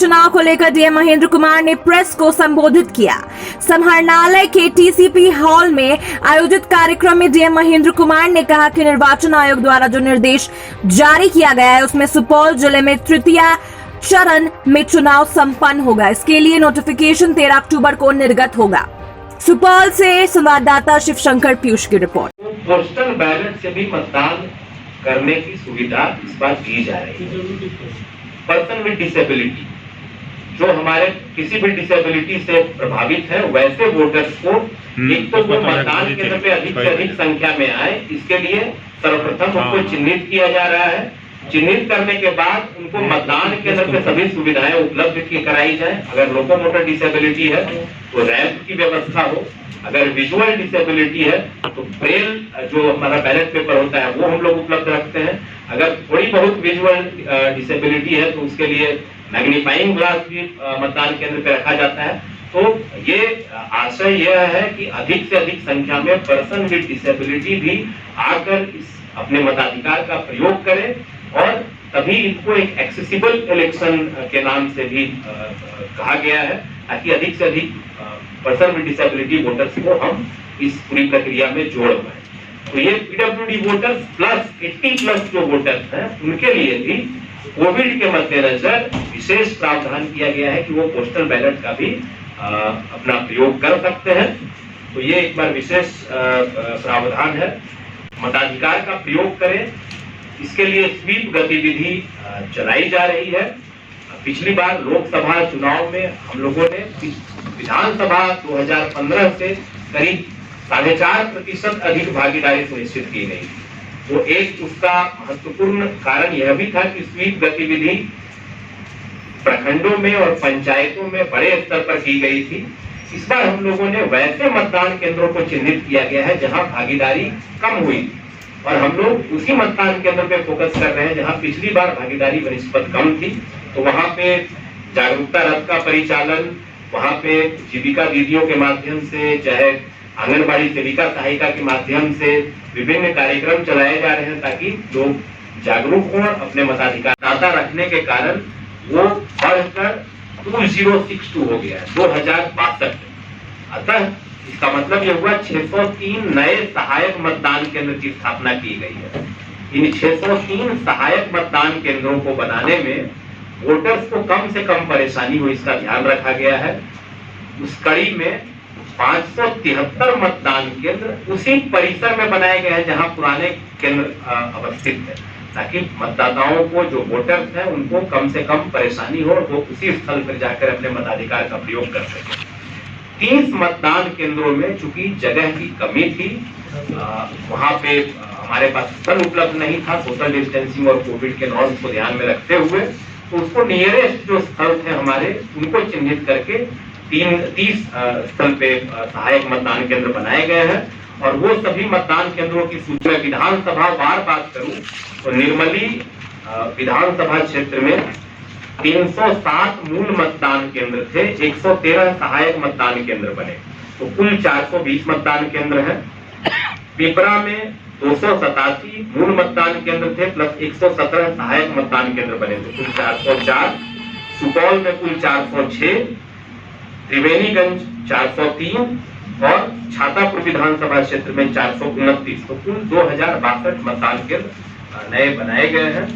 चुनाव को लेकर डीएम महेंद्र कुमार ने प्रेस को संबोधित किया। समाहरणालय के टीसीपी हॉल में आयोजित कार्यक्रम में डीएम महेंद्र कुमार ने कहा कि निर्वाचन आयोग द्वारा जो निर्देश जारी किया गया है उसमें सुपौल जिले में तृतीय चरण में चुनाव संपन्न होगा। इसके लिए नोटिफिकेशन 13 अक्टूबर को निर्गत होगा। सुपौल से संवाददाता शिवशंकर पीयूष की रिपोर्ट। पोस्टल बैलेट से भी मतदान करने की सुविधा इस बार दी जा रही है। पर्सन विद डिसेबिलिटी, जो हमारे किसी भी डिसेबिलिटी से प्रभावित है, वैसे वोटर्स को एक तो वो मतदान केंद्र पे अधिक से अधिक संख्या में आए, इसके लिए सर्वप्रथम उनको चिन्हित किया जा रहा है। चिन्हित करने के बाद उनको मतदान केंद्र पे सभी सुविधाएं उपलब्ध कराई जाए। अगर लोकोमोटर डिसेबिलिटी है तो रैंप की व्यवस्था हो, अगर विजुअल डिसेबिलिटी है तो ब्रेल जो हमारा बैलेट पेपर होता है वो हम लोग उपलब्ध रखते हैं। अगर थोड़ी बहुत विजुअल डिसेबिलिटी है तो उसके लिए मैग्नीफाइंग ग्लास भी मतदान केंद्र पे रखा जाता है। तो ये आशय यह है कि अधिक से अधिक संख्या में पर्सन विद डिसेबिलिटी भी आकर इस अपने मताधिकार का प्रयोग करें और तभी इनको एक एक्सेसिबल इलेक्शन के नाम से भी कहा गया है, ताकि अधिक से अधिक पर्सन विद डिसेबिलिटी वोटर्स को हम इस पूरी प्रक्रिया में जोड़ पाए। तो ये पीडब्ल्यूडी वोटर्स प्लस 80+ जो वोटर्स हैं उनके लिए भी कोविड के मद्देनजर विशेष प्रावधान किया गया है कि वो पोस्टल बैलेट का भी अपना प्रयोग कर सकते हैं। तो ये एक बार विशेष प्रावधान है। मताधिकार का प्रयोग करें, इसके लिए स्वीप गतिविधि चलाई जा रही है। पिछली बार लोकसभा चुनाव में हम लोगों ने विधानसभा 2015 से करीब 4.5% अधिक भागीदारी सुनिश्चित की गई। तो एक उसका महत्वपूर्ण कारण यह भी था कि स्वीप गतिविधि प्रखंडों में और पंचायतों में बड़े स्तर पर की गई थी। इस बार हम लोगों ने वैसे मतदान केंद्रों को चिन्हित किया गया है जहां भागीदारी कम हुई थी और हम लोग उसी मतदान केंद्र पे फोकस कर रहे हैं जहां पिछली बार भागीदारी बनिस्बत कम थी। तो वहां पे जागरूकता रथ का परिचालन, वहां पे जीविका दीदियों के माध्यम से, चाहे आंगनबाड़ी सेविका सहायिका के माध्यम से विभिन्न कार्यक्रम चलाए जा रहे हैं ताकि लोग जागरूक हों। अपने मताधिकार दाता रखने के कारण वो बढ़कर 2062 हो गया है, 2062। अतः इसका मतलब यह हुआ 603 नए सहायक मतदान केंद्र की स्थापना की गई है। इन 603 सहायक मतदान केंद्रों को बनाने में वोटर्स को कम से कम परेशानी हो, इसका ध्यान रखा गया है। उस कड़ी में 573 मतदान केंद्र उसी परिसर में बनाए गए हैं जहां पुराने केंद्र अवस्थित है, ताकि मतदाताओं को, जो वोटर्स हैं, उनको कम से कम परेशानी हो और वो उसी स्थल पर जाकर अपने मताधिकार का प्रयोग कर सके। 30 मतदान केंद्रों में चूंकि जगह की कमी थी, वहां पे हमारे पास स्थल उपलब्ध नहीं था सोशल डिस्टेंसिंग और कोविड के नॉर्म्स को ध्यान में रखते हुए, तो उसको नियरेस्ट जो स्थल थे हमारे उनको चिन्हित करके 30 स्थल पे सहायक मतदान केंद्र बनाए गए हैं। और वो सभी मतदान केंद्रों की सूची में विधानसभा वार बात करूं तो निर्मली विधानसभा क्षेत्र में 307 मूल मतदान केंद्र थे, 113 सहायक मतदान केंद्र बने, तो कुल 420 मतदान केंद्र हैं। पिपरा में 287 मूल मतदान केंद्र थे प्लस 117 सहायक मतदान केंद्र बने, तो कुल 404। सुपौल में कुल 406, त्रिवेणीगंज 403 और छातापुर विधानसभा क्षेत्र में 429, तो कुल 2062 मतदान केंद्र नए बनाए गए हैं।